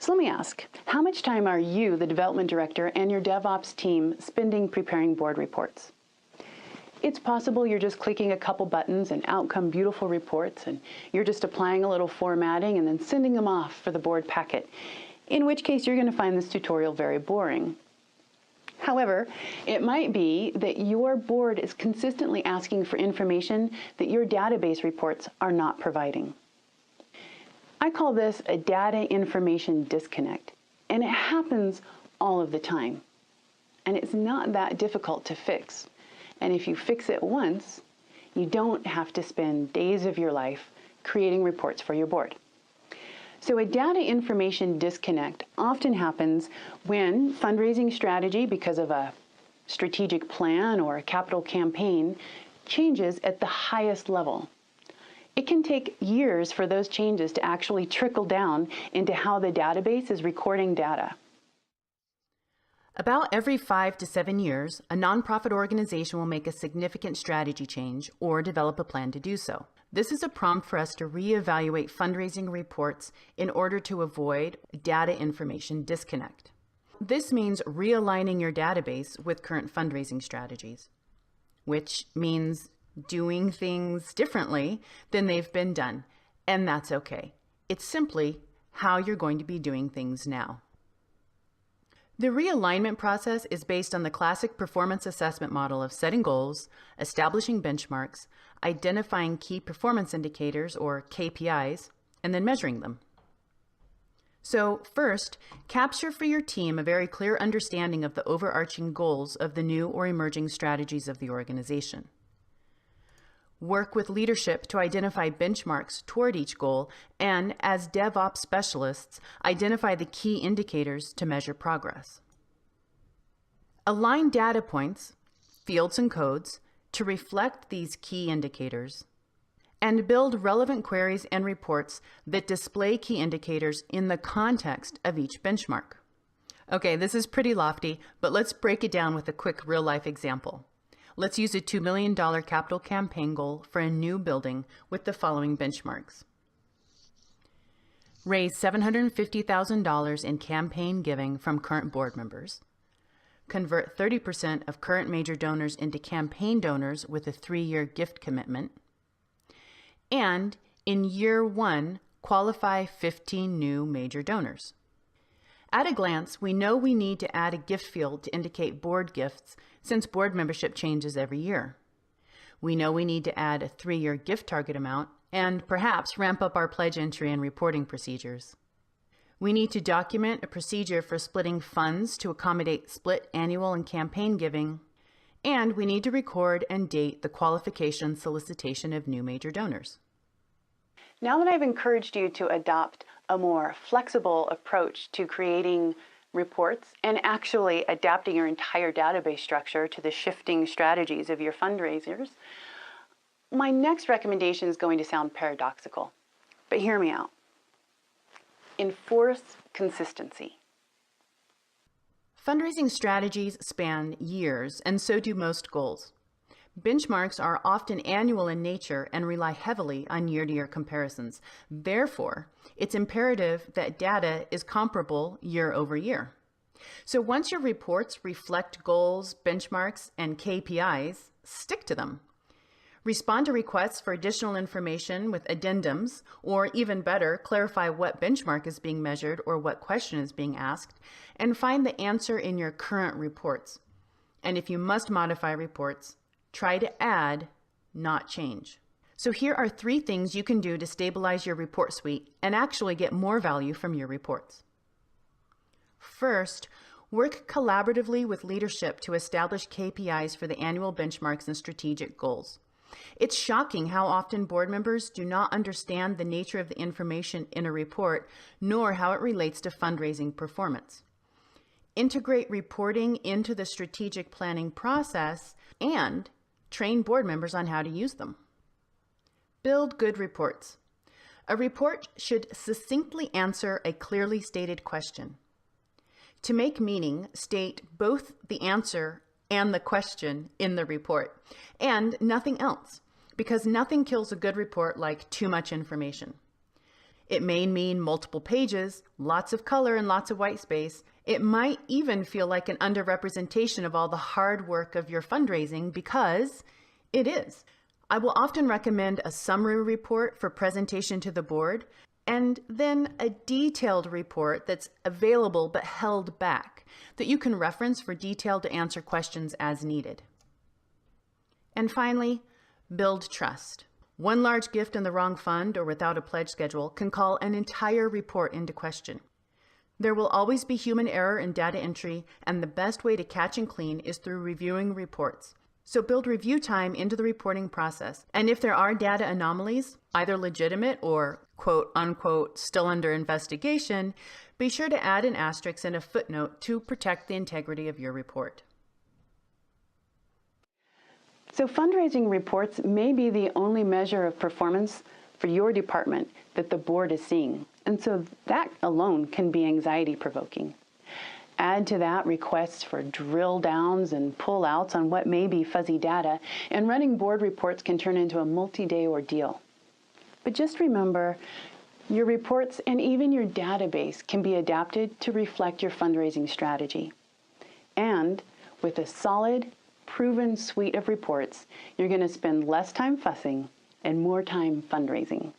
So let me ask, how much time are you, the development director, and your DevOps team spending preparing board reports? It's possible you're just clicking a couple buttons and out come beautiful reports, and you're just applying a little formatting and then sending them off for the board packet, in which case you're going to find this tutorial very boring. However, it might be that your board is consistently asking for information that your database reports are not providing. I call this a data information disconnect, and it happens all of the time. And it's not that difficult to fix. And if you fix it once, you don't have to spend days of your life creating reports for your board. So a data information disconnect often happens when fundraising strategy, because of a strategic plan or a capital campaign, changes at the highest level. It can take years for those changes to actually trickle down into how the database is recording data. About every 5 to 7 years, a nonprofit organization will make a significant strategy change or develop a plan to do so. This is a prompt for us to reevaluate fundraising reports in order to avoid data information disconnect. This means realigning your database with current fundraising strategies, which means doing things differently than they've been done, and that's okay. It's simply how you're going to be doing things now. The realignment process is based on the classic performance assessment model of setting goals, establishing benchmarks, identifying key performance indicators or KPIs, and then measuring them. So first, capture for your team a very clear understanding of the overarching goals of the new or emerging strategies of the organization. Work with leadership to identify benchmarks toward each goal, and as DevOps specialists, identify the key indicators to measure progress. Align data points, fields and codes, to reflect these key indicators, and build relevant queries and reports that display key indicators in the context of each benchmark. Okay, this is pretty lofty, but let's break it down with a quick real-life example. Let's use a $2 million capital campaign goal for a new building with the following benchmarks. Raise $750,000 in campaign giving from current board members. Convert 30% of current major donors into campaign donors with a 3-year gift commitment. And in year 1, qualify 15 new major donors. At a glance, we know we need to add a gift field to indicate board gifts since board membership changes every year. We know we need to add a 3-year gift target amount and perhaps ramp up our pledge entry and reporting procedures. We need to document a procedure for splitting funds to accommodate split annual and campaign giving, and we need to record and date the qualification solicitation of new major donors. Now that I've encouraged you to adopt a more flexible approach to creating reports and actually adapting your entire database structure to the shifting strategies of your fundraisers, my next recommendation is going to sound paradoxical, but hear me out. Enforce consistency. Fundraising strategies span years, and so do most goals. Benchmarks are often annual in nature and rely heavily on year-to-year comparisons. Therefore, it's imperative that data is comparable year over year. So once your reports reflect goals, benchmarks, and KPIs, stick to them. Respond to requests for additional information with addendums, or even better, clarify what benchmark is being measured or what question is being asked, and find the answer in your current reports. And if you must modify reports, try to add, not change. So here are 3 things you can do to stabilize your report suite and actually get more value from your reports. First, work collaboratively with leadership to establish KPIs for the annual benchmarks and strategic goals. It's shocking how often board members do not understand the nature of the information in a report, nor how it relates to fundraising performance. Integrate reporting into the strategic planning process and train board members on how to use them. Build good reports. A report should succinctly answer a clearly stated question. To make meaning, state both the answer and the question in the report, and nothing else, because nothing kills a good report like too much information. It may mean multiple pages, lots of color and lots of white space. It might even feel like an underrepresentation of all the hard work of your fundraising, because it is. I will often recommend a summary report for presentation to the board, and then a detailed report that's available but held back that you can reference for detail to answer questions as needed. And finally, build trust. One large gift in the wrong fund or without a pledge schedule can call an entire report into question. There will always be human error in data entry, and the best way to catch and clean is through reviewing reports. So build review time into the reporting process. And if there are data anomalies, either legitimate or quote unquote still under investigation, be sure to add an asterisk and a footnote to protect the integrity of your report. So fundraising reports may be the only measure of performance for your department that the board is seeing. And so that alone can be anxiety-provoking. Add to that requests for drill downs and pull outs on what may be fuzzy data, and running board reports can turn into a multi-day ordeal. But just remember, your reports and even your database can be adapted to reflect your fundraising strategy. And with a solid, proven suite of reports, you're going to spend less time fussing and more time fundraising.